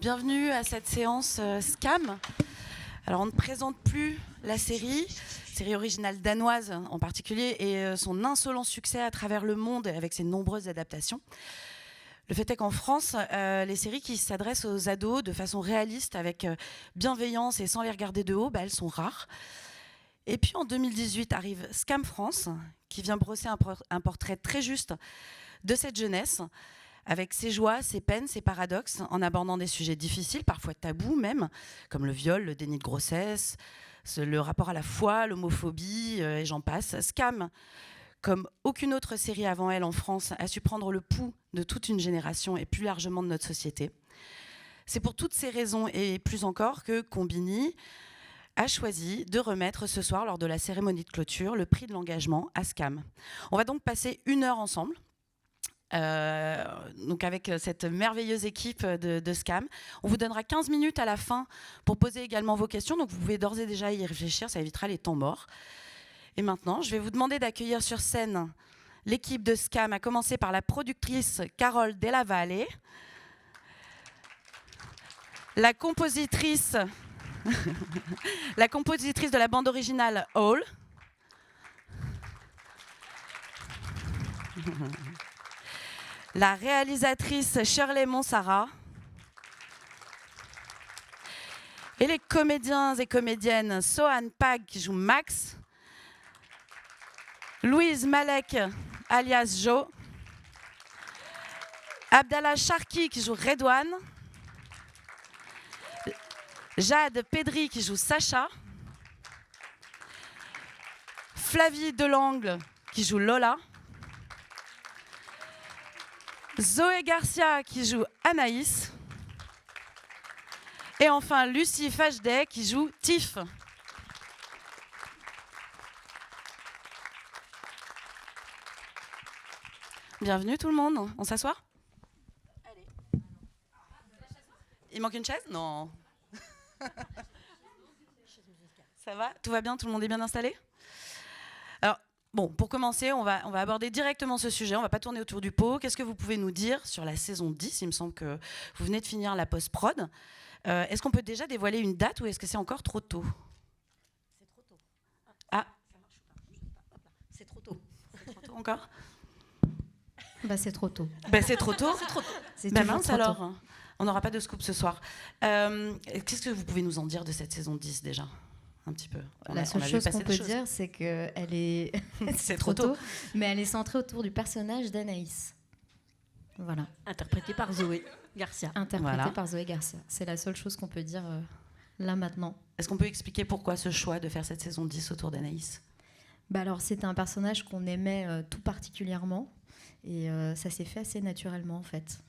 bienvenue à cette séance Scam. Alors on ne présente plus la série originale danoise en particulier, et son insolent succès à travers le monde avec ses nombreuses adaptations. Le fait est qu'en France, les séries qui s'adressent aux ados de façon réaliste, avec bienveillance et sans les regarder de haut, elles sont rares. Et puis en 2018 arrive Scam France, qui vient brosser un portrait très juste de cette jeunesse, avec ses joies, ses peines, ses paradoxes, en abordant des sujets difficiles, parfois tabous même, comme le viol, le déni de grossesse, le rapport à la foi, l'homophobie, et j'en passe. Scam, comme aucune autre série avant elle en France, a su prendre le pouls de toute une génération et plus largement de notre société. C'est pour toutes ces raisons et plus encore que Combini a choisi de remettre ce soir, lors de la cérémonie de clôture, le prix de l'engagement à Scam. On va donc passer 1 heure ensemble, donc avec cette merveilleuse équipe de Scam. On vous donnera 15 minutes à la fin pour poser également vos questions, donc vous pouvez d'ores et déjà y réfléchir, ça évitera les temps morts. Et maintenant, je vais vous demander d'accueillir sur scène l'équipe de Scam, à commencer par la productrice Carole Della Valle, la compositrice de la bande originale All, la réalisatrice Shirley Monsara et les comédiens et comédiennes Sohan Pag qui joue Max, Louise Malek alias Jo, Abdallah Sharki qui joue Redouane, Jade Pedri qui joue Sacha, Flavie Delangle qui joue Lola, Zoé Garcia qui joue Anaïs, et enfin Lucie Fajdet qui joue Tiff. Bienvenue tout le monde, on s'assoit ? Allez. Il manque une chaise ? Non. Ça va ? Tout va bien ? Tout le monde est bien installé ? Alors, bon, pour commencer, on va aborder directement ce sujet. On ne va pas tourner autour du pot. Qu'est-ce que vous pouvez nous dire sur la saison 10 ? Il me semble que vous venez de finir la post-prod. Est-ce qu'on peut déjà dévoiler une date ou est-ce que c'est encore trop tôt ? C'est trop tôt. Ah, ça marche pas. C'est trop tôt. C'est trop tôt encore ? C'est trop tôt. C'est trop tôt. C'est trop tôt. C'est mince trop alors. tôt. On n'aura pas de scoop ce soir. Qu'est-ce que vous pouvez nous en dire de cette saison 10 déjà ? Un petit peu. La seule chose qu'on peut dire, c'est qu'elle est... c'est trop tôt. Mais elle est centrée autour du personnage d'Anaïs. Voilà. Interprétée par Zoé Garcia. Par Zoé Garcia. C'est la seule chose qu'on peut dire là maintenant. Est-ce qu'on peut expliquer pourquoi ce choix de faire cette saison 10 autour d'Anaïs ? Alors, c'était un personnage qu'on aimait tout particulièrement. Et ça s'est fait assez naturellement, en fait.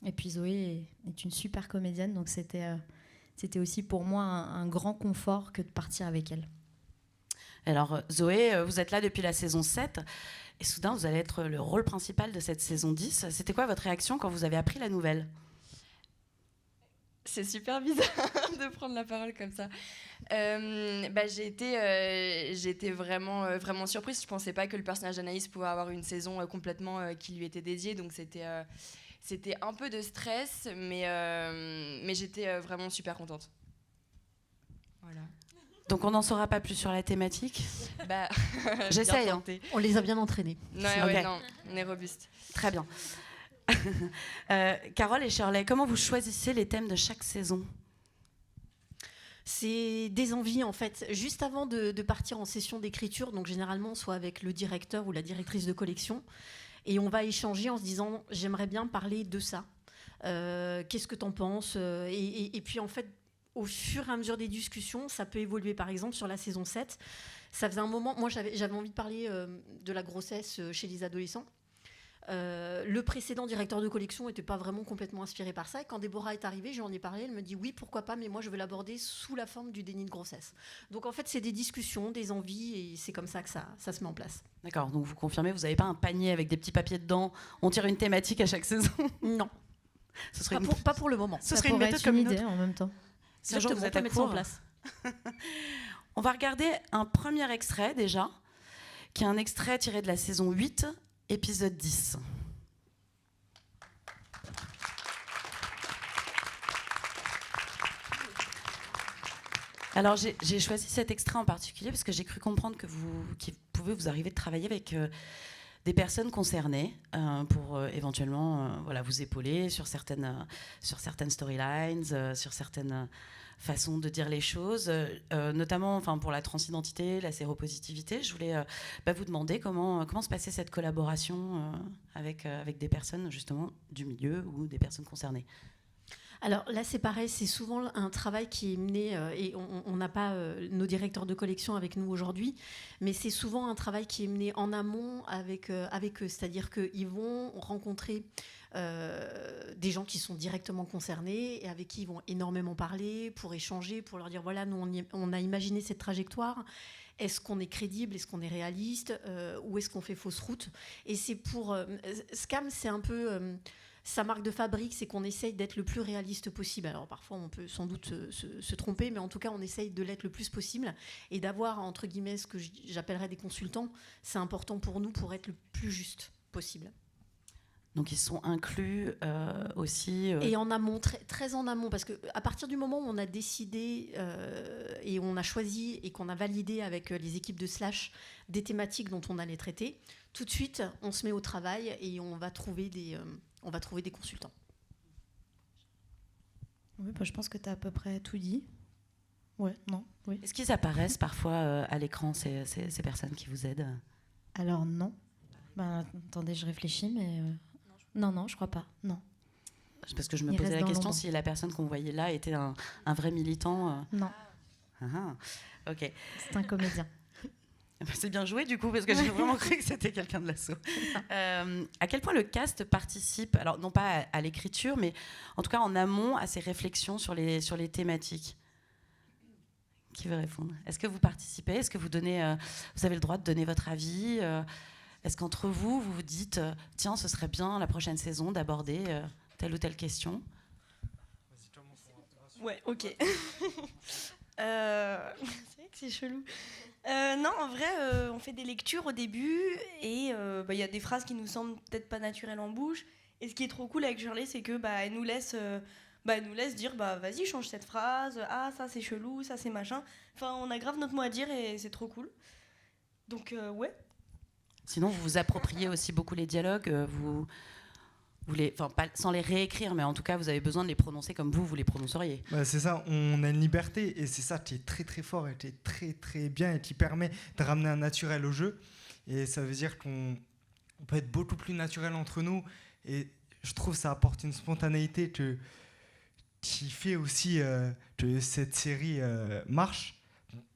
Et puis Zoé est une super comédienne, donc c'était aussi pour moi un grand confort que de partir avec elle. Alors Zoé, vous êtes là depuis la saison 7, et soudain vous allez être le rôle principal de cette saison 10. C'était quoi votre réaction quand vous avez appris la nouvelle ? C'est super bizarre de prendre la parole comme ça. J'ai été vraiment, vraiment surprise. Je ne pensais pas que le personnage d'Anaïs pouvait avoir une saison complètement qui lui était dédiée, donc c'était un peu de stress, mais j'étais vraiment super contente. Voilà. Donc on n'en saura pas plus sur la thématique ? J'essaye. On les a bien entraînés. Non, on est robuste. Très bien. Carole et Shirley, comment vous choisissez les thèmes de chaque saison ? C'est des envies, en fait. Juste avant de partir en session d'écriture, donc généralement, soit avec le directeur ou la directrice de collection, et on va échanger en se disant « j'aimerais bien parler de ça. Qu'est-ce que t'en penses ?» et puis, en fait, au fur et à mesure des discussions, ça peut évoluer. Par exemple, sur la saison 7, ça faisait un moment... Moi, j'avais envie de parler de la grossesse chez les adolescents. Le précédent directeur de collection n'était pas vraiment complètement inspiré par ça. Et quand Déborah est arrivée, je lui en ai parlé. Elle me dit oui, pourquoi pas, mais moi je veux l'aborder sous la forme du déni de grossesse. Donc en fait, c'est des discussions, des envies, et c'est comme ça que ça se met en place. D'accord, donc vous confirmez, vous n'avez pas un panier avec des petits papiers dedans, on tire une thématique à chaque saison ? Non. Ce serait pas pour le moment. Ce ça serait une méthode comme une idée autre. en même temps. Si un jour vous êtes à mettre ça en court. place. On va regarder un premier extrait déjà, qui est un extrait tiré de la saison 8, épisode 10. Alors j'ai choisi cet extrait en particulier parce que j'ai cru comprendre qu'il pouvait vous arriver de travailler avec des personnes concernées pour éventuellement voilà, vous épauler sur certaines storylines, sur certaines façons de dire les choses, notamment pour la transidentité, la séropositivité. Je voulais vous demander comment se passait cette collaboration avec des personnes justement du milieu ou des personnes concernées. Alors là, c'est pareil, c'est souvent un travail qui est mené, et on n'a pas nos directeurs de collection avec nous aujourd'hui, mais c'est souvent un travail qui est mené en amont avec eux, c'est-à-dire qu'ils vont rencontrer des gens qui sont directement concernés et avec qui ils vont énormément parler pour échanger, pour leur dire voilà, nous on a imaginé cette trajectoire. Est-ce qu'on est crédible, est-ce qu'on est réaliste, ou est-ce qu'on fait fausse route? Et c'est pour Scam, c'est un peu sa marque de fabrique, c'est qu'on essaye d'être le plus réaliste possible. Alors parfois on peut sans doute se tromper, mais en tout cas on essaye de l'être le plus possible et d'avoir entre guillemets ce que j'appellerais des consultants. C'est important pour nous pour être le plus juste possible. Donc ils sont inclus aussi. Et en amont, très en amont, parce qu'à partir du moment où on a décidé et on a choisi et qu'on a validé avec les équipes de Slash des thématiques dont on allait traiter, tout de suite on se met au travail et on va trouver des consultants. Oui, je pense que tu as à peu près tout dit. Ouais, non, oui. Est-ce qu'ils apparaissent parfois à l'écran, ces personnes qui vous aident? Alors non. Attendez, je réfléchis, mais... Non, je crois pas. Non. Parce que je me posais la question si la personne qu'on voyait là était un vrai militant. Non. Ok. C'est un comédien. C'est bien joué du coup, parce que j'ai vraiment cru que c'était quelqu'un de l'assaut. À quel point le cast participe, alors non pas à l'écriture, mais en tout cas en amont à ces réflexions sur les thématiques? Qui veut répondre? Est-ce que vous participez? Est-ce que vous avez le droit de donner votre avis? Est-ce qu'entre vous vous dites tiens, ce serait bien la prochaine saison d'aborder telle ou telle question? Ouais, ok. C'est vrai que c'est chelou. Non, en vrai, on fait des lectures au début et y a des phrases qui nous semblent peut-être pas naturelles en bouche. Et ce qui est trop cool avec Shirley, c'est que elle nous laisse dire vas-y, change cette phrase. Ah, ça c'est chelou, ça c'est machin. Enfin, on a grave notre mot à dire et c'est trop cool. Donc ouais. Sinon, vous vous appropriez aussi beaucoup les dialogues. Vous pas sans les réécrire, mais en tout cas, vous avez besoin de les prononcer comme vous les prononceriez. C'est ça, on a une liberté et c'est ça qui est très très fort et qui est très très bien et qui permet de ramener un naturel au jeu. Et ça veut dire qu'on peut être beaucoup plus naturel entre nous et je trouve que ça apporte une spontanéité qui fait aussi que cette série marche.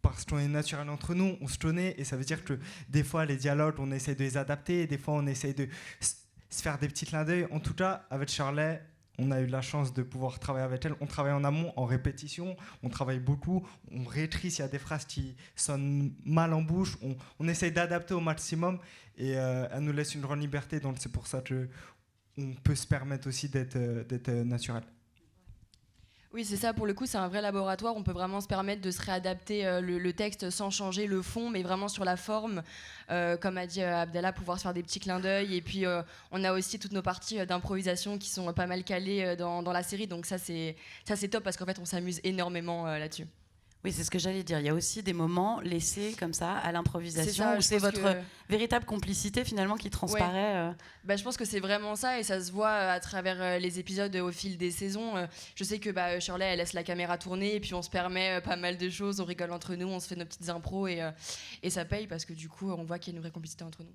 Parce qu'on est naturel entre nous, on se connaît et ça veut dire que des fois les dialogues on essaie de les adapter, des fois on essaie de se faire des petits clins d'œil. En tout cas avec Shirley on a eu la chance de pouvoir travailler avec elle, on travaille en amont, en répétition, on travaille beaucoup, on réécrit s'il y a des phrases qui sonnent mal en bouche, on essaie d'adapter au maximum et elle nous laisse une grande liberté, donc c'est pour ça qu'on peut se permettre aussi d'être naturel. Oui, c'est ça, pour le coup, c'est un vrai laboratoire. On peut vraiment se permettre de se réadapter le texte sans changer le fond, mais vraiment sur la forme. Comme a dit Abdallah, pouvoir se faire des petits clins d'œil. Et puis, on a aussi toutes nos parties d'improvisation qui sont pas mal calées dans la série. Donc ça, c'est top parce qu'en fait, on s'amuse énormément là-dessus. Oui, c'est ce que j'allais dire. Il y a aussi des moments laissés comme ça à l'improvisation où c'est votre véritable complicité finalement qui transparaît. Ouais. Je pense que c'est vraiment ça et ça se voit à travers les épisodes au fil des saisons. Je sais que Shirley, elle laisse la caméra tourner et puis on se permet pas mal de choses, on rigole entre nous, on se fait nos petites impros et ça paye parce que du coup, on voit qu'il y a une vraie complicité entre nous.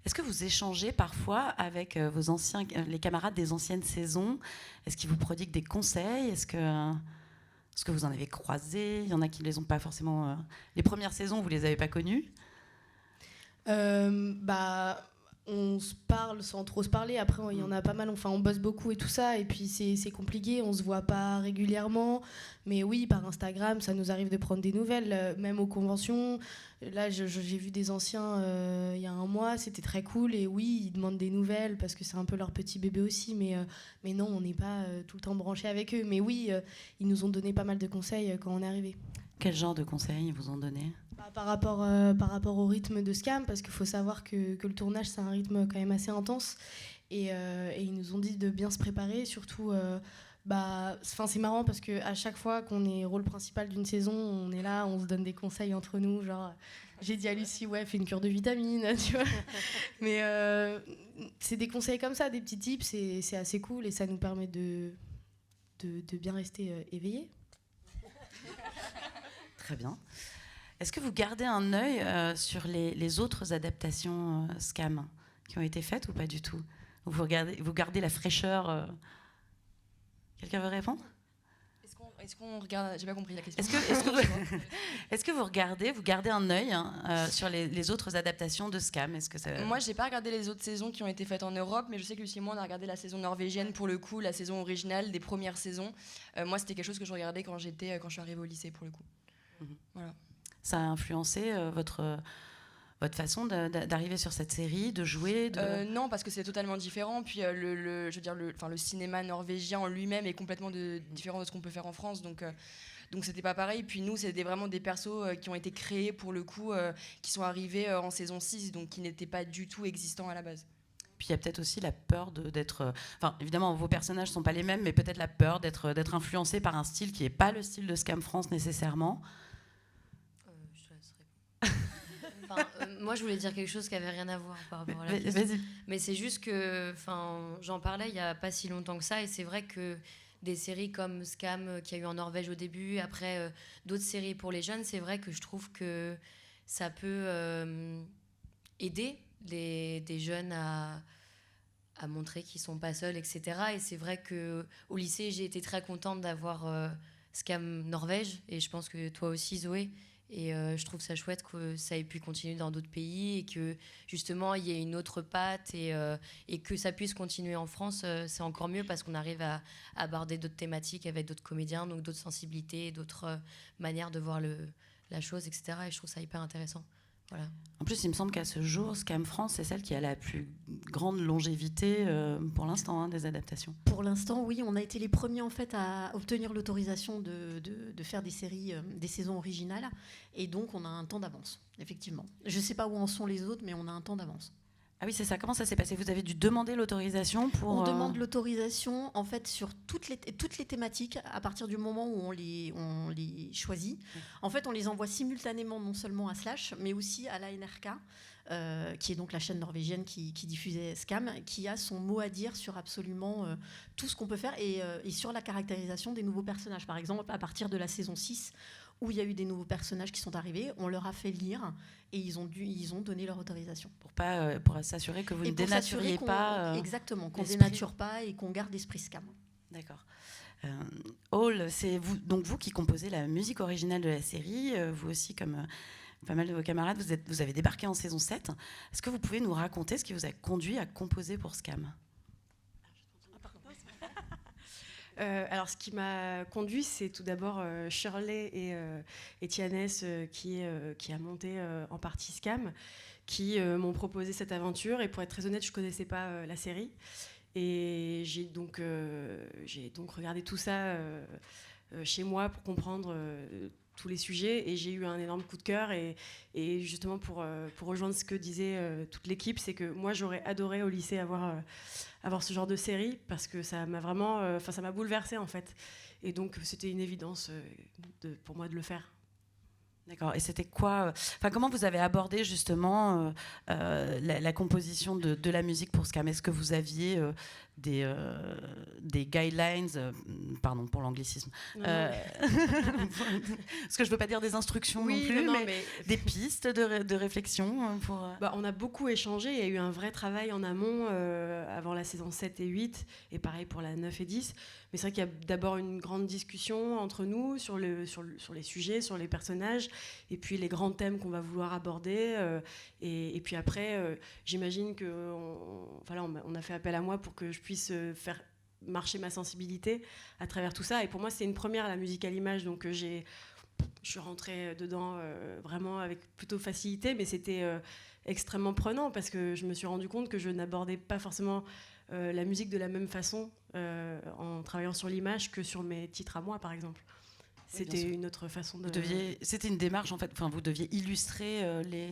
Est-ce que vous échangez parfois avec les camarades des anciennes saisons? Est-ce qu'ils vous prodiguent des conseils? Est-ce que vous en avez croisé? Il y en a qui ne les ont pas forcément... Les premières saisons, vous ne les avez pas connues? On se parle sans trop se parler. Après, il y en a pas mal. Enfin, on bosse beaucoup et tout ça. Et puis, c'est compliqué. On ne se voit pas régulièrement. Mais oui, par Instagram, ça nous arrive de prendre des nouvelles. Même aux conventions. Là, j'ai vu des anciens il y a un mois. C'était très cool. Et oui, ils demandent des nouvelles parce que c'est un peu leur petit bébé aussi. Mais non, on n'est pas tout le temps branché avec eux. Mais oui, ils nous ont donné pas mal de conseils quand on est arrivé. Quel genre de conseils ils vous ont donné? Par rapport au rythme de Scam, parce qu'il faut savoir que le tournage, c'est un rythme quand même assez intense. Et ils nous ont dit de bien se préparer, surtout c'est marrant parce que à chaque fois qu'on est rôle principal d'une saison, on est là, on se donne des conseils entre nous, genre j'ai dit à Lucie fais une cure de vitamines, tu vois. Mais c'est des conseils comme ça, des petits tips, c'est assez cool et ça nous permet de bien rester éveillés. Très bien. Est-ce que vous gardez un œil sur les autres adaptations Scam qui ont été faites ou pas du tout? Vous gardez la fraîcheur Quelqu'un veut répondre? Est-ce qu'on regarde? J'ai pas compris la question. Est-ce que vous gardez un œil sur les autres adaptations de Scam? Moi, j'ai pas regardé les autres saisons qui ont été faites en Europe, mais je sais que Lucie et moi, on a regardé la saison norvégienne pour le coup, la saison originale des premières saisons. Moi, c'était quelque chose que je regardais quand je suis arrivée au lycée pour le coup. Voilà. Ça a influencé votre façon d'arriver sur cette série, de jouer Non, parce que c'est totalement différent. Puis le cinéma norvégien en lui-même est complètement différent de ce qu'on peut faire en France. Donc c'était pas pareil. Puis nous, c'était vraiment des persos qui ont été créés pour le coup, qui sont arrivés en saison 6, donc qui n'étaient pas du tout existants à la base. Puis il y a peut-être aussi la peur d'être... Enfin, évidemment, vos personnages ne sont pas les mêmes, mais peut-être la peur d'être influencé par un style qui n'est pas le style de Scam France nécessairement. Moi, je voulais dire quelque chose qui avait rien à voir par rapport à la question. Vas-y. Mais c'est juste que, j'en parlais il y a pas si longtemps que ça, et c'est vrai que des séries comme Scam qu'il y a eu en Norvège au début, après d'autres séries pour les jeunes, c'est vrai que je trouve que ça peut aider des jeunes à montrer qu'ils sont pas seuls, etc. Et c'est vrai que au lycée, j'ai été très contente d'avoir Scam Norvège, et je pense que toi aussi, Zoé. Et je trouve ça chouette que ça ait pu continuer dans d'autres pays et que justement il y ait une autre patte et que ça puisse continuer en France, c'est encore mieux parce qu'on arrive à aborder d'autres thématiques avec d'autres comédiens, donc d'autres sensibilités, d'autres manières de voir la chose, etc. Et je trouve ça hyper intéressant. Voilà. En plus, il me semble qu'à ce jour, Scam France, c'est celle qui a la plus grande longévité pour l'instant des adaptations. Pour l'instant, oui, on a été les premiers en fait à obtenir l'autorisation de faire des séries, des saisons originales, et donc on a un temps d'avance, effectivement. Je ne sais pas où en sont les autres, mais on a un temps d'avance. Ah oui, c'est ça. Comment ça s'est passé? Vous avez dû demander l'autorisation pour... On demande l'autorisation en fait sur toutes les thématiques à partir du moment où on les choisit. En fait, on les envoie simultanément non seulement à Slash, mais aussi à la NRK, qui est donc la chaîne norvégienne qui diffusait Scam, qui a son mot à dire sur absolument tout ce qu'on peut faire et sur la caractérisation des nouveaux personnages. Par exemple, à partir de la saison 6, où il y a eu des nouveaux personnages qui sont arrivés, on leur a fait lire et ils ont donné leur autorisation. Pour s'assurer que vous ne dénaturiez pas... Exactement, qu'on ne dénature pas et qu'on garde l'esprit Scam. D'accord. Hall, c'est vous qui composez la musique originale de la série. Vous aussi, comme pas mal de vos camarades, vous avez débarqué en saison 7. Est-ce que vous pouvez nous raconter ce qui vous a conduit à composer pour Scam ? Alors, ce qui m'a conduit, c'est tout d'abord Shirley et Tianès qui a monté en partie Scam, qui m'ont proposé cette aventure. Et pour être très honnête, je ne connaissais pas la série. Et j'ai donc regardé tout ça chez moi pour comprendre tous les sujets. Et j'ai eu un énorme coup de cœur. Et justement, pour rejoindre ce que disait toute l'équipe, c'est que moi, j'aurais adoré au lycée avoir ce genre de série parce que ça m'a vraiment, ça m'a bouleversée en fait. Et donc c'était une évidence pour moi de le faire. D'accord. Et c'était quoi comment vous avez abordé justement la composition de la musique pour Scam? Est-ce que vous aviez des guidelines, pardon pour l'anglicisme, parce que je veux pas dire des instructions non plus, mais des pistes de réflexion pour... On a beaucoup échangé, il y a eu un vrai travail en amont avant la saison 7 et 8, et pareil pour la 9 et 10. Mais c'est vrai qu'il y a d'abord une grande discussion entre nous sur les sujets, sur les personnages, et puis les grands thèmes qu'on va vouloir aborder. Et puis après, j'imagine qu'on a fait appel à moi pour que je puisse faire marcher ma sensibilité à travers tout ça. Et pour moi, c'est une première, la musique à l'image, donc je suis rentrée dedans vraiment avec plutôt facilité, mais c'était extrêmement prenant parce que je me suis rendu compte que je n'abordais pas forcément la musique de la même façon en travaillant sur l'image que sur mes titres à moi, par exemple. C'était une autre façon de... C'était une démarche, en fait. Enfin, vous deviez illustrer les...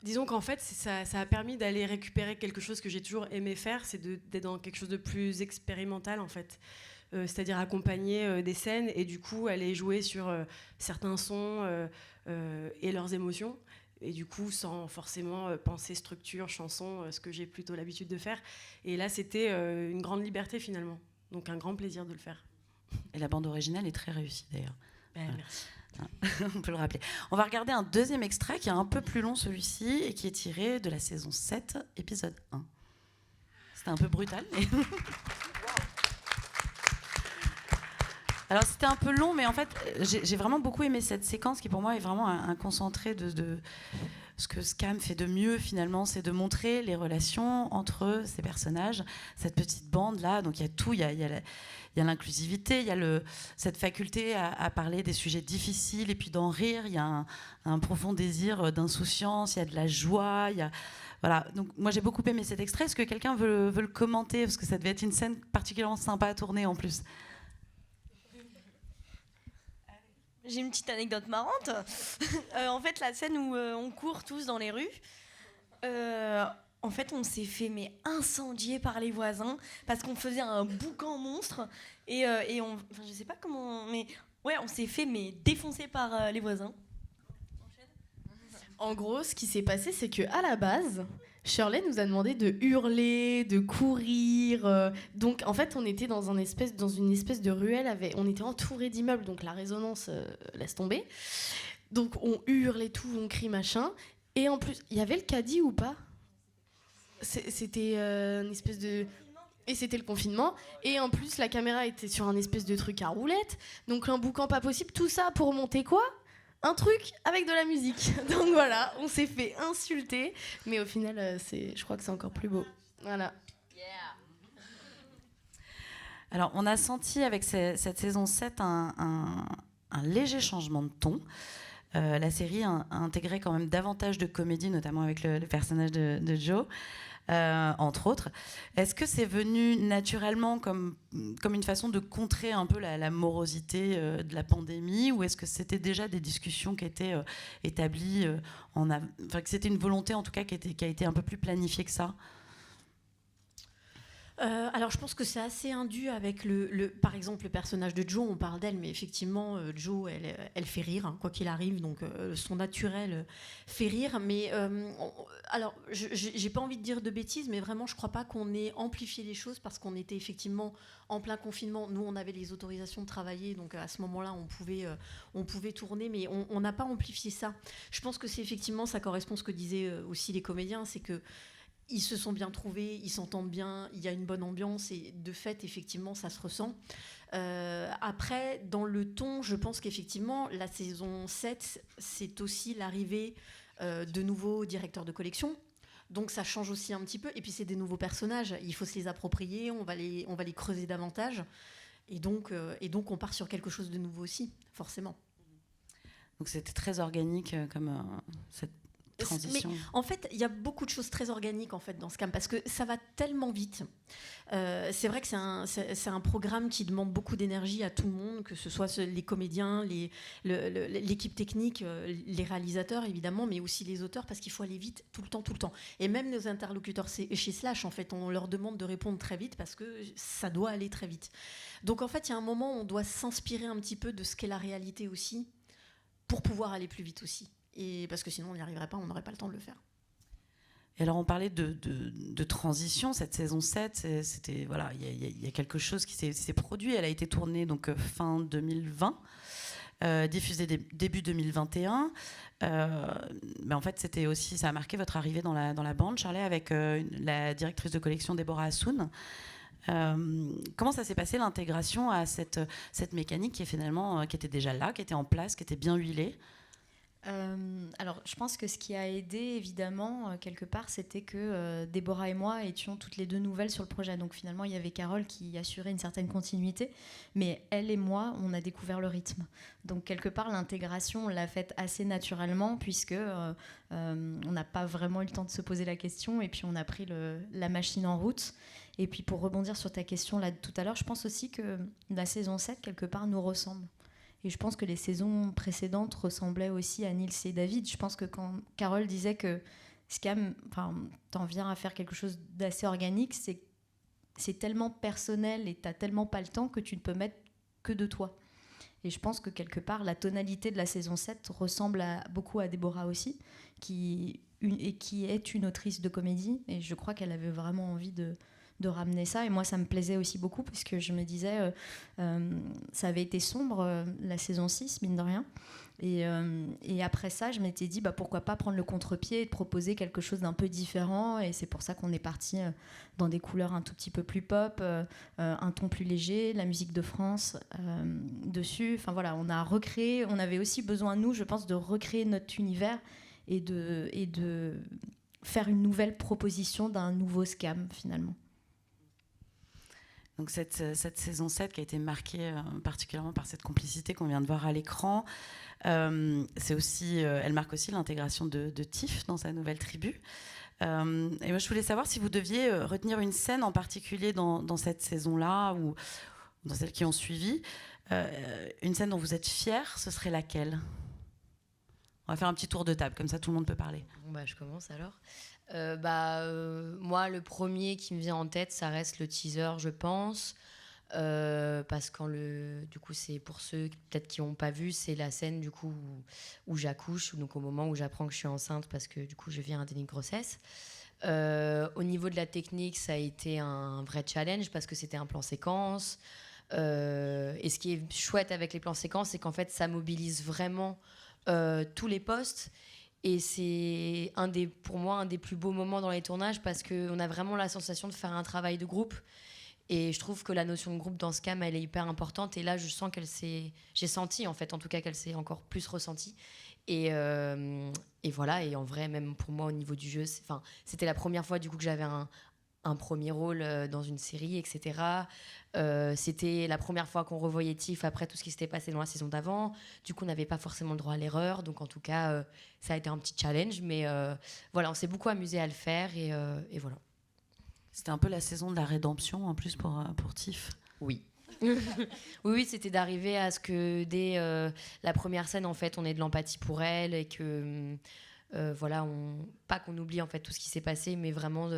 disons qu'en fait, ça a permis d'aller récupérer quelque chose que j'ai toujours aimé faire, c'est d'être dans quelque chose de plus expérimental, en fait. c'est-à-dire accompagner des scènes, et du coup aller jouer sur certains sons et leurs émotions, et du coup sans forcément penser structure, chanson, ce que j'ai plutôt l'habitude de faire. Et là, c'était une grande liberté finalement, donc un grand plaisir de le faire. Et la bande originale est très réussie d'ailleurs. Voilà. Merci. On peut le rappeler. On va regarder un deuxième extrait qui est un peu plus long, celui-ci, et qui est tiré de la saison 7, épisode 1. C'était un peu brutal, mais... Alors c'était un peu long, mais en fait, j'ai vraiment beaucoup aimé cette séquence qui pour moi est vraiment un concentré de ce que Scam fait de mieux finalement, c'est de montrer les relations entre ces personnages, cette petite bande-là. Donc il y a tout, il y a l'inclusivité, il y a cette faculté à parler des sujets difficiles et puis d'en rire, il y a un profond désir d'insouciance, il y a de la joie, il y a... Voilà, donc moi j'ai beaucoup aimé cet extrait. Est-ce que quelqu'un veut le commenter? Parce que ça devait être une scène particulièrement sympa à tourner en plus. J'ai une petite anecdote marrante. En fait, la scène où on court tous dans les rues, en fait, on s'est fait incendier par les voisins parce qu'on faisait un boucan monstre et je sais pas comment, mais ouais, on s'est fait défoncer par les voisins. En gros, ce qui s'est passé, c'est que à la base, Shirley nous a demandé de hurler, de courir. Donc, en fait, on était dans une espèce de ruelle. On était entouré d'immeubles, donc la résonance laisse tomber. Donc, on hurle et tout, on crie, machin. Et en plus, il y avait le caddie ou pas? C'était une espèce de... Et c'était le confinement. Et en plus, la caméra était sur un espèce de truc à roulette. Donc, un boucan pas possible. Tout ça pour monter quoi? Un truc avec de la musique. Donc voilà, on s'est fait insulter, mais au final, je crois que c'est encore plus beau. Voilà. Alors, on a senti avec cette saison 7 un léger changement de ton. La série a intégré quand même davantage de comédie, notamment avec le personnage de Joe. Entre autres. Est-ce que c'est venu naturellement comme une façon de contrer un peu la morosité de la pandémie, ou est-ce que c'était déjà des discussions qui étaient établies, que c'était une volonté en tout cas qui a été un peu plus planifiée que ça? Alors je pense que c'est assez indu avec par exemple le personnage de Jo, on parle d'elle, mais effectivement Jo elle fait rire, hein, quoi qu'il arrive, donc son naturel fait rire, mais alors j'ai pas envie de dire de bêtises, mais vraiment je crois pas qu'on ait amplifié les choses parce qu'on était effectivement en plein confinement. Nous on avait les autorisations de travailler, donc à ce moment-là on pouvait tourner, mais on n'a pas amplifié ça. Je pense que c'est effectivement, ça correspond à ce que disaient aussi les comédiens, c'est que ils se sont bien trouvés, ils s'entendent bien, il y a une bonne ambiance et de fait, effectivement, ça se ressent. Après, dans le ton, je pense qu'effectivement, la saison 7, c'est aussi l'arrivée de nouveaux directeurs de collection. Donc ça change aussi un petit peu. Et puis c'est des nouveaux personnages, il faut se les approprier, on va les creuser davantage. Et donc on part sur quelque chose de nouveau aussi, forcément. Donc c'était très organique comme cette... transition. Mais en fait, il y a beaucoup de choses très organiques en fait dans Scam parce que ça va tellement vite. C'est vrai que c'est un programme qui demande beaucoup d'énergie à tout le monde, que ce soit les comédiens, l'équipe technique, les réalisateurs évidemment, mais aussi les auteurs parce qu'il faut aller vite tout le temps. Et même nos interlocuteurs chez Slash, en fait, on leur demande de répondre très vite parce que ça doit aller très vite. Donc en fait, il y a un moment où on doit s'inspirer un petit peu de ce qu'est la réalité aussi pour pouvoir aller plus vite aussi. Et parce que sinon on n'y arriverait pas, on n'aurait pas le temps de le faire. Et alors on parlait de transition, cette saison 7, c'était, voilà, il y a quelque chose qui s'est produit, elle a été tournée donc fin 2020, diffusée début 2021. En fait c'était aussi, ça a marqué votre arrivée dans la bande, Charlie, avec la directrice de collection Déborah Hassoun. Comment ça s'est passé l'intégration à cette mécanique qui est finalement qui était déjà là, qui était en place, qui était bien huilée? Alors, je pense que ce qui a aidé, évidemment, quelque part, c'était que Déborah et moi étions toutes les deux nouvelles sur le projet. Donc, finalement, il y avait Carole qui assurait une certaine continuité, mais elle et moi, on a découvert le rythme. Donc, quelque part, l'intégration, on l'a faite assez naturellement, puisque on n'a pas vraiment eu le temps de se poser la question, et puis on a pris la machine en route. Et puis, pour rebondir sur ta question là de tout à l'heure, je pense aussi que la saison 7, quelque part, nous ressemble. Et je pense que les saisons précédentes ressemblaient aussi à Nils et David. Je pense que quand Carole disait que Scam, t'en viens à faire quelque chose d'assez organique, c'est c'est tellement personnel et tu n'as tellement pas le temps que tu ne peux mettre que de toi. Et je pense que quelque part, la tonalité de la saison 7 ressemble beaucoup à Déborah aussi, qui est une autrice de comédie. Et je crois qu'elle avait vraiment envie de ramener ça. Et moi, ça me plaisait aussi beaucoup, puisque je me disais, ça avait été sombre, la saison 6, mine de rien. Et après ça, je m'étais dit, pourquoi pas prendre le contre-pied et de proposer quelque chose d'un peu différent. Et c'est pour ça qu'on est parti dans des couleurs un tout petit peu plus pop, un ton plus léger, la musique de France dessus. Enfin voilà, on avait aussi besoin, nous, je pense, de recréer notre univers et de faire une nouvelle proposition d'un nouveau scam, finalement. Donc cette saison 7 qui a été marquée particulièrement par cette complicité qu'on vient de voir à l'écran, c'est aussi, elle marque aussi l'intégration de Tiff dans sa nouvelle tribu. Et moi, je voulais savoir si vous deviez retenir une scène en particulier dans cette saison-là ou dans celles qui ont suivi, une scène dont vous êtes fiers, ce serait laquelle ? On va faire un petit tour de table, comme ça tout le monde peut parler. Bon, je commence alors. Moi, le premier qui me vient en tête, ça reste le teaser, je pense. Parce que du coup, c'est pour ceux peut-être qui n'ont pas vu, c'est la scène du coup où j'accouche, donc au moment où j'apprends que je suis enceinte, parce que du coup, je vis un déni de grossesse. Au niveau de la technique, ça a été un vrai challenge parce que c'était un plan séquence. Et ce qui est chouette avec les plans séquences, c'est qu'en fait, ça mobilise vraiment tous les postes. Et c'est pour moi un des plus beaux moments dans les tournages parce qu'on a vraiment la sensation de faire un travail de groupe. Et je trouve que la notion de groupe dans Scam, elle est hyper importante. Et là, je sens j'ai senti en fait, en tout cas, qu'elle s'est encore plus ressentie. Et voilà. Et en vrai, même pour moi, au niveau du jeu, c'était la première fois du coup que j'avais un premier rôle dans une série, etc. C'était la première fois qu'on revoyait Tiff après tout ce qui s'était passé dans la saison d'avant. Du coup, on n'avait pas forcément le droit à l'erreur. Donc, en tout cas, ça a été un petit challenge. Mais voilà, on s'est beaucoup amusé à le faire. Et voilà. C'était un peu la saison de la rédemption, en plus, pour Tiff. Oui. Oui, c'était d'arriver à ce que dès la première scène, en fait, on ait de l'empathie pour elle et que... voilà, pas qu'on oublie en fait tout ce qui s'est passé, mais vraiment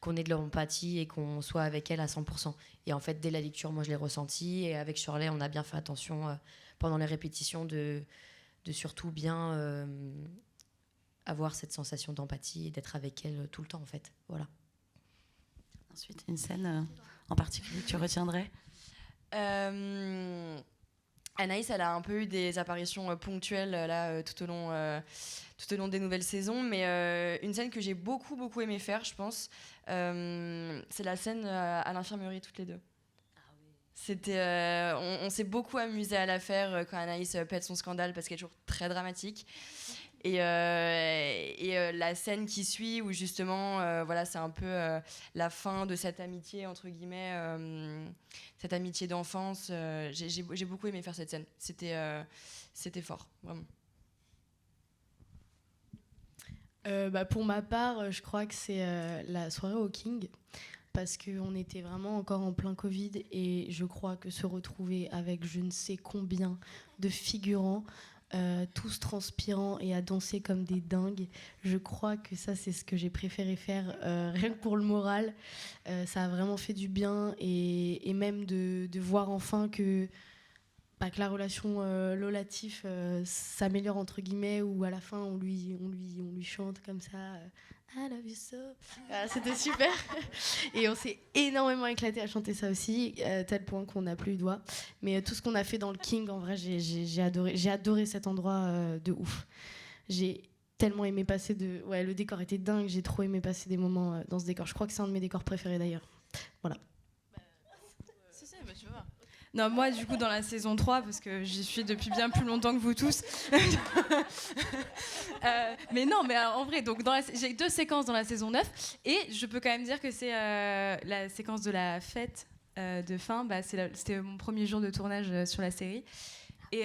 qu'on ait de l'empathie et qu'on soit avec elle à 100%. Et en fait, dès la lecture, moi je l'ai ressenti. Et avec Shirley, on a bien fait attention pendant les répétitions de surtout bien avoir cette sensation d'empathie et d'être avec elle tout le temps en fait. Voilà. Ensuite, une scène en particulier que tu retiendrais ? Anaïs, elle a un peu eu des apparitions ponctuelles là, tout au long des nouvelles saisons, mais une scène que j'ai beaucoup aimé faire, je pense, c'est la scène à l'infirmerie toutes les deux. C'était, on s'est beaucoup amusé à la faire quand Anaïs pète son scandale parce qu'elle est toujours très dramatique. Et la scène qui suit où justement voilà, c'est un peu la fin de cette amitié entre guillemets, cette amitié d'enfance, j'ai beaucoup aimé faire cette scène. C'était fort, vraiment. Pour ma part, je crois que c'est la soirée au King, parce qu'on était vraiment encore en plein Covid et je crois que se retrouver avec je ne sais combien de figurants, tous transpirants et à danser comme des dingues, je crois que ça c'est ce que j'ai préféré faire, rien que pour le moral. Ça a vraiment fait du bien et même de voir enfin que la relation Lola-Tiff s'améliore entre guillemets, ou à la fin on lui chante comme ça I love you so. C'était super. Et on s'est énormément éclaté à chanter ça aussi, tel point qu'on n'a plus le doigt. Mais tout ce qu'on a fait dans le King, en vrai, j'ai adoré cet endroit de ouf. J'ai tellement aimé passer le décor était dingue, j'ai trop aimé passer des moments dans ce décor. Je crois que c'est un de mes décors préférés d'ailleurs. Voilà. Tu vois. Non, moi, du coup, dans la saison 3, parce que j'y suis depuis bien plus longtemps que vous tous. Mais non, mais en vrai, donc, j'ai 2 séquences dans la saison 9. Et je peux quand même dire que c'est la séquence de la fête de fin. C'était mon premier jour de tournage sur la série. Et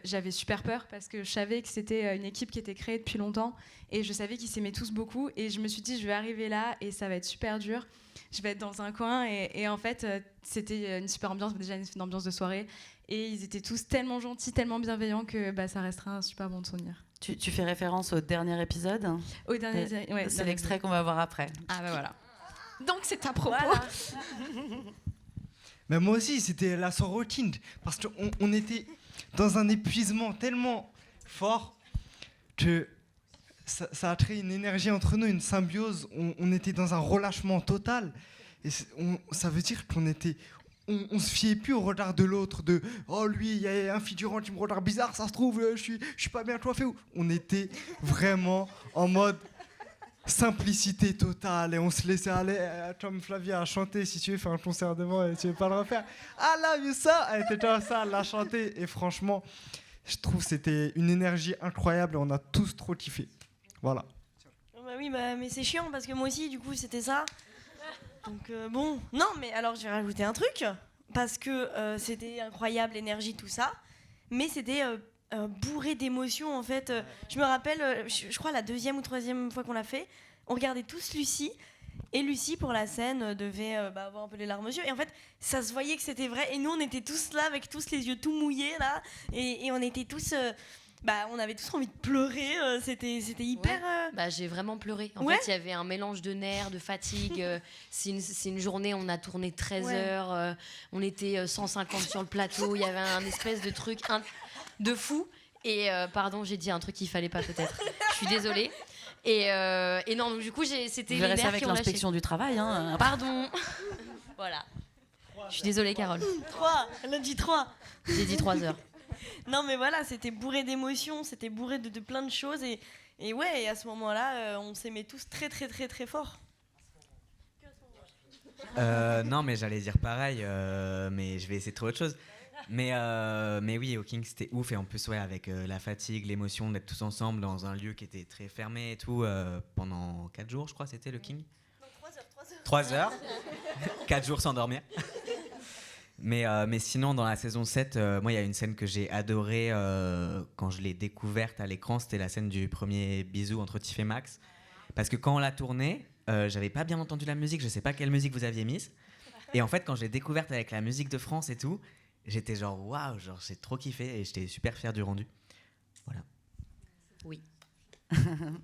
j'avais super peur parce que je savais que c'était une équipe qui était créée depuis longtemps. Et je savais qu'ils s'aimaient tous beaucoup. Et je me suis dit, je vais arriver là et ça va être super dur. Je vais être dans un coin et en fait c'était une super ambiance, déjà une ambiance de soirée, et ils étaient tous tellement gentils, tellement bienveillants que ça restera un super bon souvenir. Tu fais référence au dernier épisode ? Au dernier, ouais, c'est l'extrait qu'on va voir après. Ah voilà. Donc c'est à propos. Voilà. Mais moi aussi, c'était la sorotine, parce qu'on était dans un épuisement tellement fort que ça a créé une énergie entre nous, une symbiose. On était dans un relâchement total. Et ça veut dire qu'on était... On se fiait plus au regard de l'autre, de « Oh, lui, il y a un figurant qui me regarde bizarre, ça se trouve, je suis pas bien coiffé. » On était vraiment en mode simplicité totale et on se laissait aller, comme Flavia a chanté. Si tu veux faire un concert devant et tu veux pas le refaire, « I love you, ça !» Elle était comme ça, elle l'a chanté. Et franchement, je trouve que c'était une énergie incroyable et on a tous trop kiffé. Voilà. Bah oui, mais c'est chiant parce que moi aussi, du coup, c'était ça. Donc bon, non, mais alors je vais rajouter un truc parce que c'était incroyable, l'énergie, tout ça, mais c'était bourré d'émotions en fait. Je me rappelle, je crois la 2e ou 3e fois qu'on l'a fait, on regardait tous Lucie et Lucie pour la scène devait avoir un peu les larmes aux yeux et en fait ça se voyait que c'était vrai et nous on était tous là avec tous les yeux tout mouillés là et on était tous on avait tous envie de pleurer, c'était hyper... J'ai vraiment pleuré. En Ouais. fait, il y avait un mélange de nerfs, de fatigue. C'est une journée, on a tourné 13 heures, on était 150 sur le plateau, il y avait un espèce de truc de fou. Et pardon, j'ai dit un truc qu'il fallait pas peut-être. Je suis désolée. Et non, donc du coup, c'était Vous les verrez ça nerfs avec qui ont lâché. l'inspection du travail. Hein. Pardon. Voilà. Je suis désolée, Carole. 3, elle a dit 3. J'ai dit 3 heures. Non mais voilà, c'était bourré d'émotions, c'était bourré de plein de choses et ouais, et à ce moment-là, on s'aimait tous très très très très fort. Non, mais j'allais dire pareil, mais je vais essayer de trouver autre chose. Mais oui, au King, c'était ouf. Et en plus, ouais, avec la fatigue, l'émotion d'être tous ensemble dans un lieu qui était très fermé et tout, pendant 4 jours, je crois, c'était le King. Non, 3 heures. 3 heures 4 jours sans dormir. Mais sinon, dans la saison 7, moi, il y a une scène que j'ai adorée quand je l'ai découverte à l'écran. C'était la scène du premier bisou entre Tiff et Max. Parce que quand on l'a tournée, j'avais pas bien entendu la musique. Je sais pas quelle musique vous aviez mise. Et en fait, quand je l'ai découverte avec la musique de France et tout, j'étais genre waouh, genre j'ai trop kiffé et j'étais super fier du rendu. Voilà. Oui.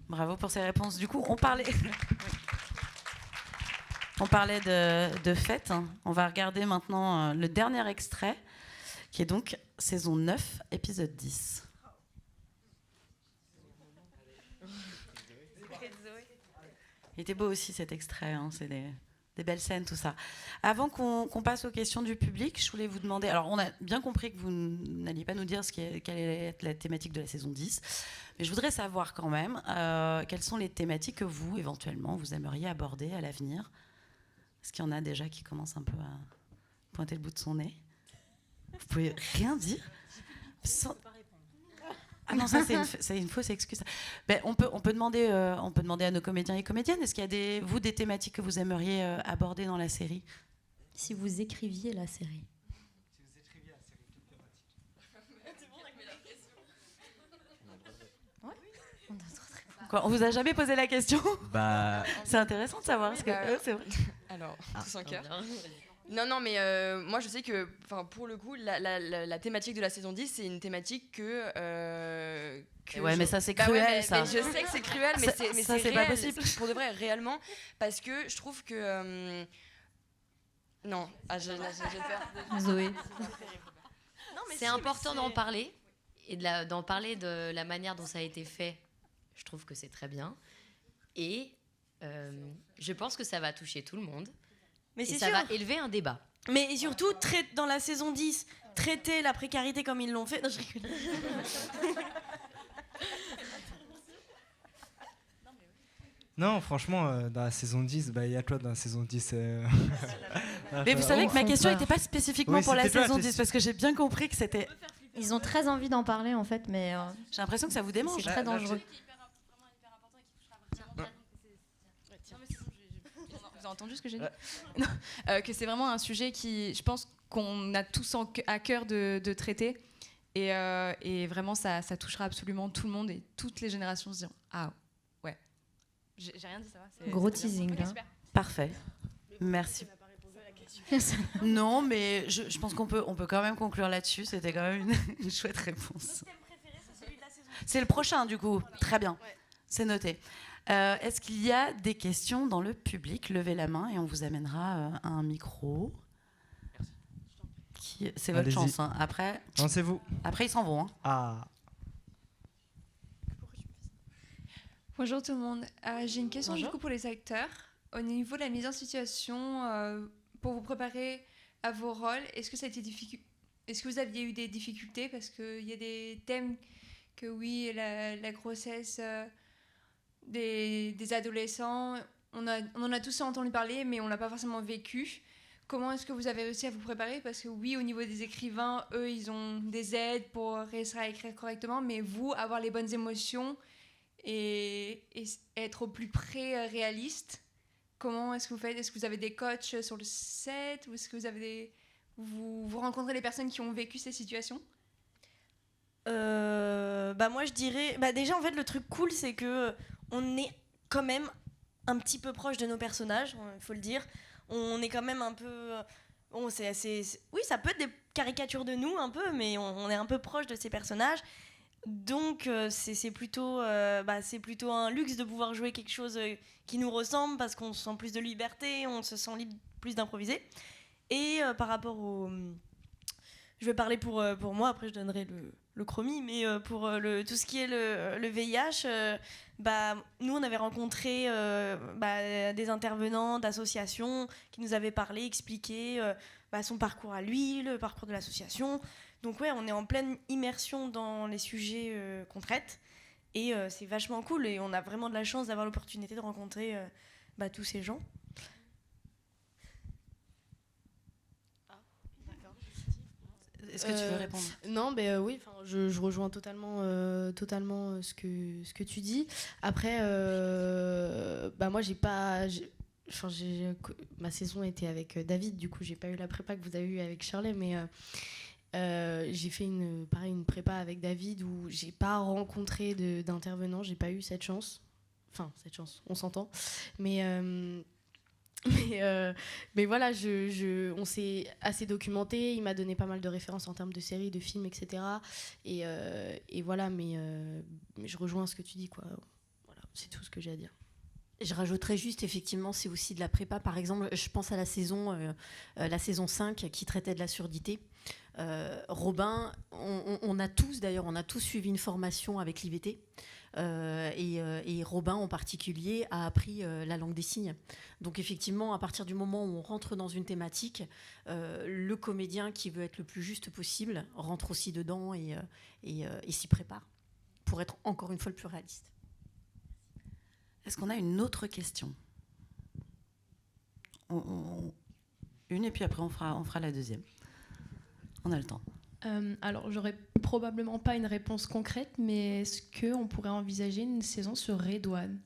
Bravo pour ces réponses. Du coup, on parlait de fête. On va regarder maintenant le dernier extrait, qui est donc saison 9, épisode 10. Il était beau aussi cet extrait, hein. C'est des belles scènes, tout ça. Avant qu'on passe aux questions du public, je voulais vous demander... Alors, on a bien compris que vous n'alliez pas nous dire quelle est la thématique de la saison 10, mais je voudrais savoir quand même quelles sont les thématiques que vous, éventuellement, vous aimeriez aborder à l'avenir. Est-ce qu'il y en a déjà qui commencent un peu à pointer le bout de son nez? Vous pouvez rien dire sans... Ah non, ça c'est une fausse excuse. Ben, on peut demander à nos comédiens et comédiennes, est-ce qu'il y a des thématiques que vous aimeriez aborder dans la série? Si vous écriviez la série. Quoi, on vous a jamais posé la question? Bah, C'est intéressant de savoir. Parce que, c'est vrai. Alors, tous en cœur. Non, mais moi je sais que, pour le coup, la thématique de la saison 10, c'est une thématique que ouais, mais ça c'est Bah cruel, ouais, ça. mais je sais que c'est cruel, mais Ça, c'est pas réel, possible. pour de vrai, réellement, parce que je trouve que... Non, je vais faire... Zoé. Non, mais C'est important d'en parler et d'en parler de la manière dont ça a été fait. Je trouve que c'est très bien. Et je pense que ça va toucher tout le monde. Mais et c'est ça sûr. va élever un débat. Mais surtout, dans la saison 10, traiter la précarité comme ils l'ont fait. Non, je rigole. Non, franchement, dans la saison 10, il y a toi dans la saison 10. Mais vous savez que ma question contraire. n'était pas spécifiquement Oui, pour la c'était toi, saison t'es 10, parce que j'ai bien compris que c'était... Ils ont très envie d'en parler en fait, mais J'ai l'impression que ça vous démange. c'est très dangereux. Vous avez entendu ce que j'ai dit? Non, que c'est vraiment un sujet qui, je pense, qu'on a tous à cœur de traiter. Et vraiment, ça touchera absolument tout le monde et toutes les générations se diront ah ouais. J'ai rien dit, ça va. Gros c'est bien. teasing, Ok, là. super. Parfait. Merci. Non, mais je pense qu'on peut quand même conclure là-dessus. C'était quand même une chouette réponse. C'est le prochain, du coup. Très bien. C'est noté. Est-ce qu'il y a des questions dans le public? Levez la main et on vous amènera un micro. C'est votre chance. Hein. Après, lancez-vous. Après, ils s'en vont. Hein. Ah. Bonjour tout le monde. J'ai une question du coup pour les acteurs. Au niveau de la mise en situation, pour vous préparer à vos rôles, est-ce que vous aviez eu des difficultés? Parce qu'il y a des thèmes que oui, la grossesse des adolescents, on en a tous entendu parler, mais on l'a pas forcément vécu. Comment est-ce que vous avez réussi à vous préparer? Parce que oui, au niveau des écrivains, eux, ils ont des aides pour réussir à écrire correctement, mais vous, avoir les bonnes émotions et être au plus près réaliste, comment est-ce que vous faites? Est-ce que vous avez des coachs sur le set? Ou est-ce que vous rencontrez les personnes qui ont vécu ces situations? Moi, je dirais... déjà, en fait, le truc cool, c'est que on est quand même un petit peu proche de nos personnages, il faut le dire. On est quand même un peu... c'est assez... Oui, ça peut être des caricatures de nous, un peu, mais on est un peu proche de ces personnages. Donc, c'est plutôt un luxe de pouvoir jouer quelque chose qui nous ressemble, parce qu'on se sent plus de liberté, on se sent libre plus d'improviser. Et par rapport au... Je vais parler pour moi, après je donnerai le chromie, mais pour tout ce qui est le VIH, nous on avait rencontré des intervenants d'associations qui nous avaient parlé, expliqué son parcours à lui, le parcours de l'association. Donc ouais, on est en pleine immersion dans les sujets qu'on traite, et c'est vachement cool, et on a vraiment de la chance d'avoir l'opportunité de rencontrer tous ces gens. Est-ce que tu veux répondre? Non, oui, je rejoins totalement ce que tu dis. Après, moi, ma saison était avec David, du coup, j'ai pas eu la prépa que vous avez eue avec Shirley, mais j'ai fait une prépa avec David où j'ai pas rencontré d'intervenants, j'ai pas eu cette chance. Enfin, cette chance, on s'entend. Mais voilà, on s'est assez documenté. Il m'a donné pas mal de références en termes de séries, de films, etc. Et voilà, mais je rejoins ce que tu dis, quoi. Voilà, c'est tout ce que j'ai à dire. Je rajouterais juste, effectivement, c'est aussi de la prépa. Par exemple, je pense à la saison 5 qui traitait de la surdité. Robin, on a tous suivi une formation avec l'IVT. Et Robin en particulier a appris la langue des signes. Donc effectivement, à partir du moment où on rentre dans une thématique, le comédien qui veut être le plus juste possible rentre aussi dedans et s'y prépare pour être encore une fois le plus réaliste. Est-ce qu'on a une autre question? Une, et puis après on fera la deuxième. On a le temps. Alors, j'aurais probablement pas une réponse concrète, mais est-ce qu'on pourrait envisager une saison sur Redouane?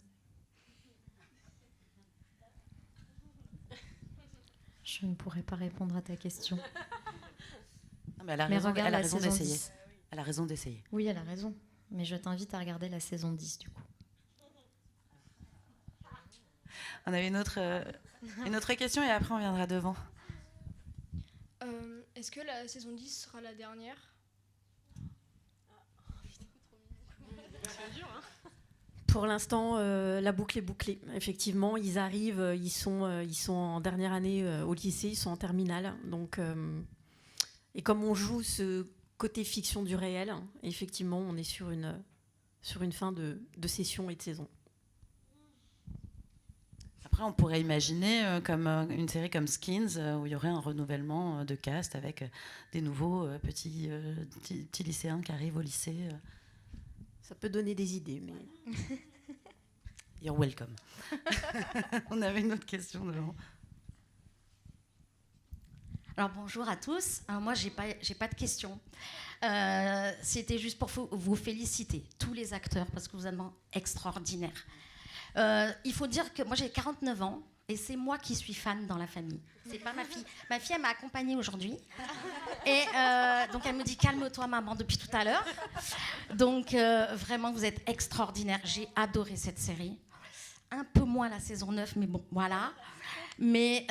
Je ne pourrais pas répondre à ta question. Non, mais elle a raison d'essayer. Elle a raison d'essayer. Oui, elle a raison. Mais je t'invite à regarder la saison 10, du coup. On avait une autre question et après on viendra devant. Est-ce que la saison 10 sera la dernière? Pour l'instant, la boucle est bouclée. Effectivement, ils arrivent, ils sont en dernière année au lycée, ils sont en terminale. Donc, et comme on joue ce côté fiction du réel, effectivement, on est sur une fin de session et de saison. Après, on pourrait imaginer comme une série comme Skins, où il y aurait un renouvellement de cast avec des nouveaux petits lycéens qui arrivent au lycée. Ça peut donner des idées, mais... You're welcome. On avait une autre question devant. Alors bonjour à tous. Alors, moi, j'ai pas de questions. C'était juste pour vous féliciter, tous les acteurs, parce que vous êtes extraordinaires. Il faut dire que moi j'ai 49 ans et c'est moi qui suis fan dans la famille. C'est pas ma fille. Ma fille elle m'a accompagnée aujourd'hui et donc elle me dit calme-toi maman depuis tout à l'heure. Donc vraiment vous êtes extraordinaires. J'ai adoré cette série. Un peu moins la saison 9 mais bon voilà. Mais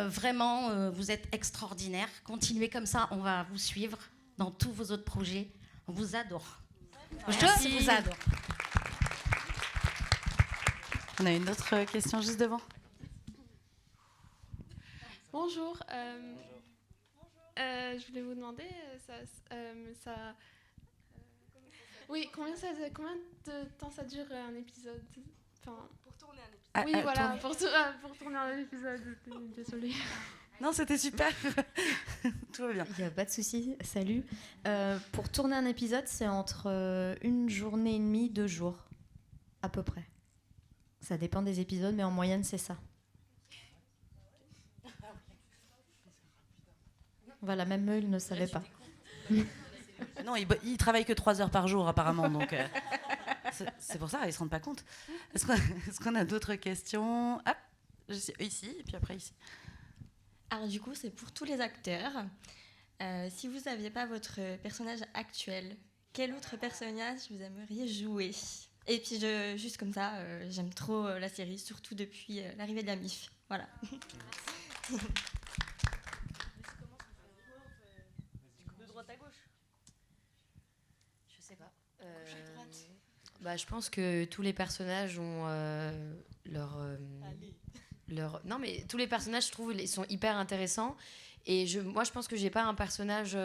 vraiment vous êtes extraordinaires. Continuez comme ça, on va vous suivre dans tous vos autres projets. On vous adore. Je vous adore. On a une autre question juste devant. Bonjour. Je voulais vous demander, oui, combien de temps ça dure un épisode? Pour tourner un épisode. Oui, voilà, pour tourner un épisode. Désolée. Non, c'était super. Tout va bien. Il n'y a pas de souci. Salut. Pour tourner un épisode, c'est entre 1 journée et demie, 2 jours, à peu près. Ça dépend des épisodes, mais en moyenne, c'est ça. Voilà, même eux, ils ne savaient pas. Non, ils travaillent que 3 heures par jour, apparemment. Donc, c'est pour ça, ils ne se rendent pas compte. Est-ce qu'on a d'autres questions? Hop, ici, et puis après ici. Alors du coup, c'est pour tous les acteurs. Si vous n'aviez pas votre personnage actuel, quel autre personnage vous aimeriez jouer? Et puis, juste comme ça, j'aime trop la série, surtout depuis l'arrivée de la MIF. Voilà. De droite à gauche? Je sais pas. Je pense que tous les personnages ont Non, mais tous les personnages, je trouve, ils sont hyper intéressants. Et moi, je pense que j'ai pas un personnage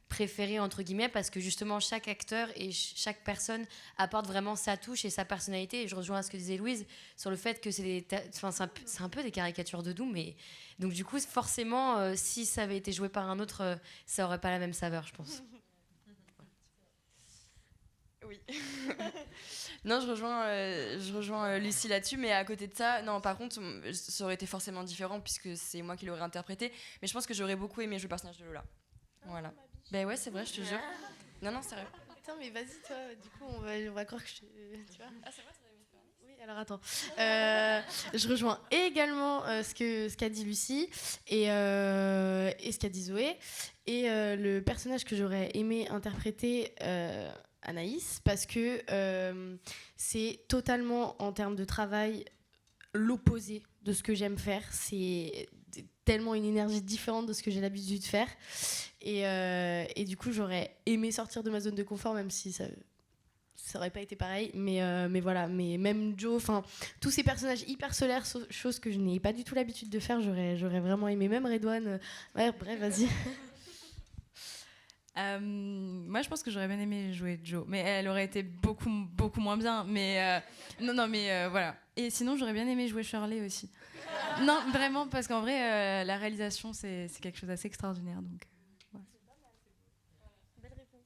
préféré, entre guillemets, parce que justement, chaque acteur et chaque personne apporte vraiment sa touche et sa personnalité. Et je rejoins à ce que disait Louise sur le fait que c'est un peu des caricatures de Doom. Mais... Donc, du coup, forcément, si ça avait été joué par un autre, ça aurait pas la même saveur, je pense. Oui. Non, je rejoins Lucie là-dessus, mais à côté de ça, non, par contre, ça aurait été forcément différent puisque c'est moi qui l'aurais interprété. Mais je pense que j'aurais beaucoup aimé jouer le personnage de Lola. Voilà. Ben ouais, c'est vrai, je te jure. Non, sérieux. Attends, mais vas-y, toi, du coup, on va croire que je... Tu vois? Ah, c'est vrai, ça aimé faire. Oui, alors attends. Je rejoins également ce qu'a dit Lucie et ce qu'a dit Zoé. Et le personnage que j'aurais aimé interpréter... Anaïs, parce que c'est totalement, en termes de travail, l'opposé de ce que j'aime faire. C'est tellement une énergie différente de ce que j'ai l'habitude de faire. Et du coup, j'aurais aimé sortir de ma zone de confort, même si ça aurait pas été pareil. Mais voilà, mais même Joe, enfin, tous ces personnages hyper solaires, chose que je n'ai pas du tout l'habitude de faire, j'aurais vraiment aimé. Même Redouane. Ouais, bref, vas-y. Moi, je pense que j'aurais bien aimé jouer Joe, mais elle aurait été beaucoup moins bien. Mais voilà. Et sinon, j'aurais bien aimé jouer Shirley aussi. Non, vraiment, parce qu'en vrai, la réalisation, c'est quelque chose d'assez extraordinaire. Donc, ouais. Belle réponse.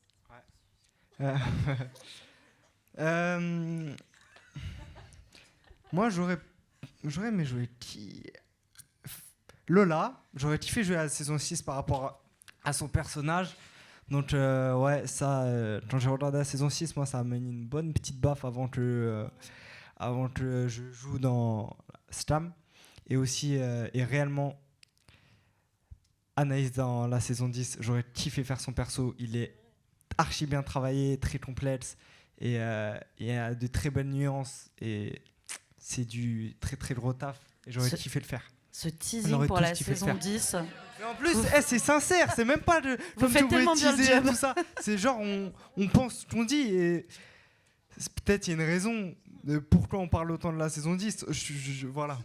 Moi, j'aurais aimé jouer Lola. J'aurais kiffé jouer à la saison 6 par rapport à son personnage. Donc ouais, ça, quand j'ai regardé la saison 6, moi ça m'a mis une bonne petite baffe avant que je joue dans Scam. Et aussi, et réellement, Anaïs dans la saison 10, j'aurais kiffé faire son perso. Il est archi bien travaillé, très complexe, et il a de très belles nuances, et c'est du très très gros taf, et j'aurais kiffé le faire. Ce teasing pour la saison 10. Mais en plus, c'est sincère, c'est même pas de. Vous faites tellement bien le job. Tout ça. C'est genre, on pense ce qu'on dit, et peut-être il y a une raison de pourquoi on parle autant de la saison 10. Voilà.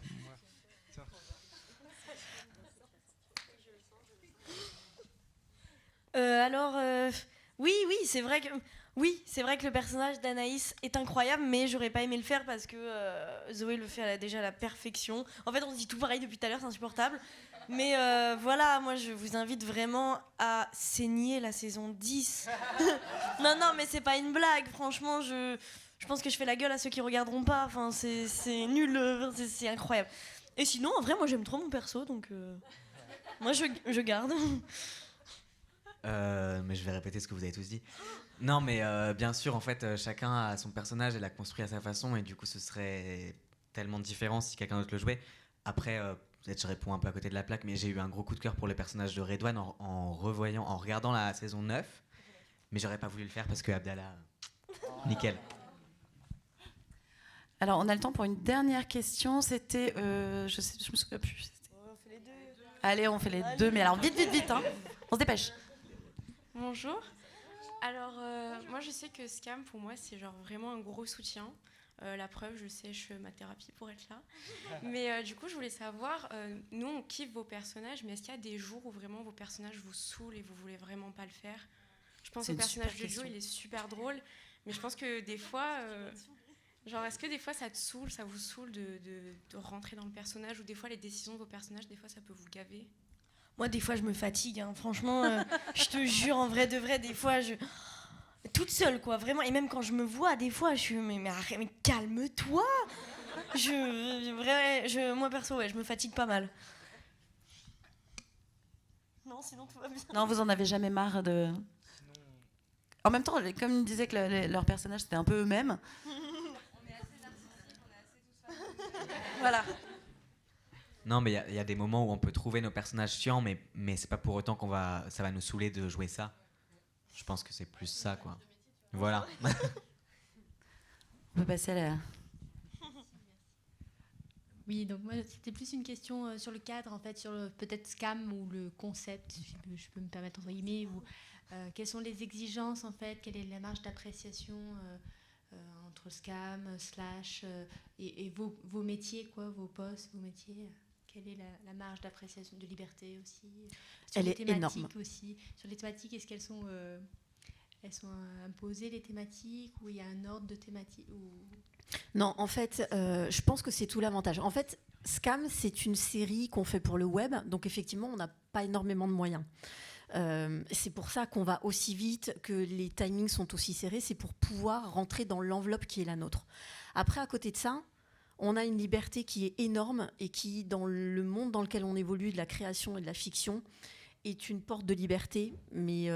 Oui, c'est vrai que le personnage d'Anaïs est incroyable, mais j'aurais pas aimé le faire parce que Zoé le fait déjà à la perfection. En fait, on se dit tout pareil depuis tout à l'heure, c'est insupportable. Mais voilà, moi je vous invite vraiment à saigner la saison 10. non, mais c'est pas une blague, franchement, je pense que je fais la gueule à ceux qui regarderont pas. Enfin, c'est nul, c'est incroyable. Et sinon, en vrai, moi j'aime trop mon perso, donc moi je garde. Mais je vais répéter ce que vous avez tous dit. Non, mais bien sûr, en fait, chacun a son personnage et l'a construit à sa façon, et du coup, ce serait tellement différent si quelqu'un d'autre le jouait. Après, peut-être je réponds un peu à côté de la plaque, mais j'ai eu un gros coup de cœur pour le personnage de Redouane en regardant la saison 9, mais j'aurais pas voulu le faire parce que Abdallah, nickel. Alors, on a le temps pour une dernière question. C'était, je me souviens plus. On fait les deux. Allez, on fait les deux, mais alors vite, hein. On se dépêche. Bonjour. Alors, moi, je sais que Scam, pour moi, c'est genre vraiment un gros soutien. La preuve, je sèche ma thérapie pour être là. Mais du coup, je voulais savoir, nous, on kiffe vos personnages, mais est-ce qu'il y a des jours où vraiment vos personnages vous saoulent et vous voulez vraiment pas le faire? Je pense au personnage de Joe, il est super drôle, mais je pense que des fois, genre, est-ce que des fois ça vous saoule de rentrer dans le personnage, ou des fois les décisions de vos personnages, des fois ça peut vous gaver? Moi, des fois, je me fatigue. Hein. Franchement, je te jure, en vrai de vrai, des fois, toute seule, quoi, vraiment. Et même quand je me vois, des fois, je suis mais calme-toi. Moi, perso, ouais, je me fatigue pas mal. Non, sinon tout va bien. Non, vous en avez jamais marre de... En même temps, comme ils disaient que leurs personnages, c'était un peu eux-mêmes. On est assez narcissiques, on est assez tous... Voilà. Non, mais il y a des moments où on peut trouver nos personnages chiants, mais c'est pas pour autant ça va nous saouler de jouer ça. Je pense que c'est plus ça, quoi. Voilà. On peut passer à la... Oui, donc moi, c'était plus une question sur le cadre, en fait, sur peut-être Scam ou le concept, si je peux me permettre, entre guillemets, ou quelles sont les exigences, en fait, quelle est la marge d'appréciation entre Scam, Slash et vos métiers, quoi, vos postes, vos métiers. Quelle est la marge d'appréciation, de liberté aussi? Elle est énorme. Aussi. Sur les thématiques, est-ce qu'elles sont, imposées, les thématiques, ou il y a un ordre de thématiques Non, en fait, je pense que c'est tout l'avantage. En fait, Scam, c'est une série qu'on fait pour le web, donc effectivement, on n'a pas énormément de moyens. C'est pour ça qu'on va aussi vite, que les timings sont aussi serrés, c'est pour pouvoir rentrer dans l'enveloppe qui est la nôtre. Après, à côté de ça, on a une liberté qui est énorme et qui, dans le monde dans lequel on évolue, de la création et de la fiction, est une porte de liberté, mais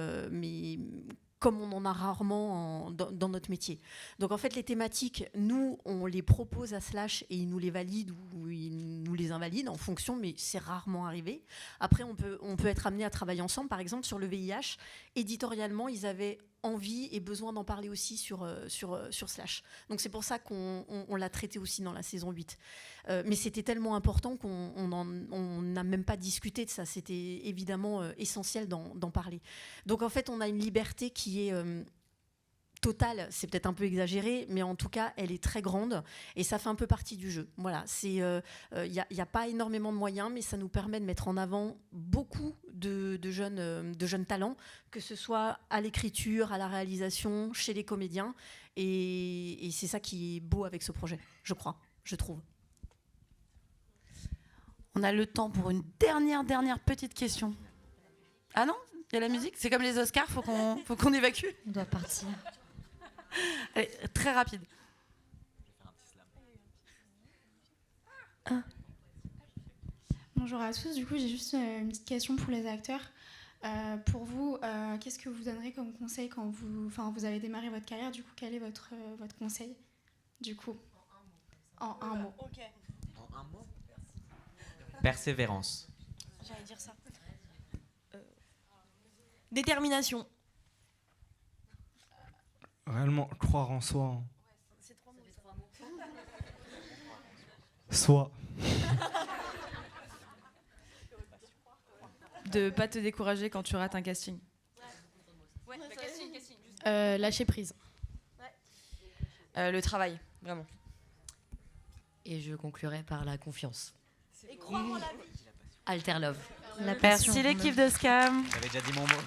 comme on en a rarement dans notre métier. Donc en fait, les thématiques, nous, on les propose à Slash et il nous les valide ou il nous les invalide en fonction, mais c'est rarement arrivé. Après, on peut être amené à travailler ensemble. Par exemple, sur le VIH, éditorialement, ils avaient envie et besoin d'en parler aussi sur Slash. Donc c'est pour ça qu'on l'a traité aussi dans la saison 8. Mais c'était tellement important qu'on n'a même pas discuté de ça. C'était évidemment essentiel d'en parler. Donc en fait, on a une liberté qui est totale, c'est peut-être un peu exagéré, mais en tout cas, elle est très grande et ça fait un peu partie du jeu. Voilà, y a pas énormément de moyens, mais ça nous permet de mettre en avant beaucoup de jeunes talents, que ce soit à l'écriture, à la réalisation, chez les comédiens, et c'est ça qui est beau avec ce projet, je trouve. On a le temps pour une dernière petite question. Ah non, il y a la musique. C'est comme les Oscars, faut qu'on évacue. On doit partir. Allez, très rapide. Bonjour à tous, du coup j'ai juste une petite question pour les acteurs. Pour vous, qu'est-ce que vous donnerez comme conseil quand vous avez démarré votre carrière? Du coup, quel est votre conseil? Du coup, en un mot. Ok. En un mot. Persévérance. J'allais dire ça. Détermination. Réellement, croire en soi. C'est 3 mots. Soi. De pas te décourager quand tu rates un casting. Ouais, casting. Lâcher prise. Le travail, vraiment. Et je conclurai par la confiance. Et croire en la vie. Alter Love. Merci l'équipe de Scam. J'avais déjà dit mon mot.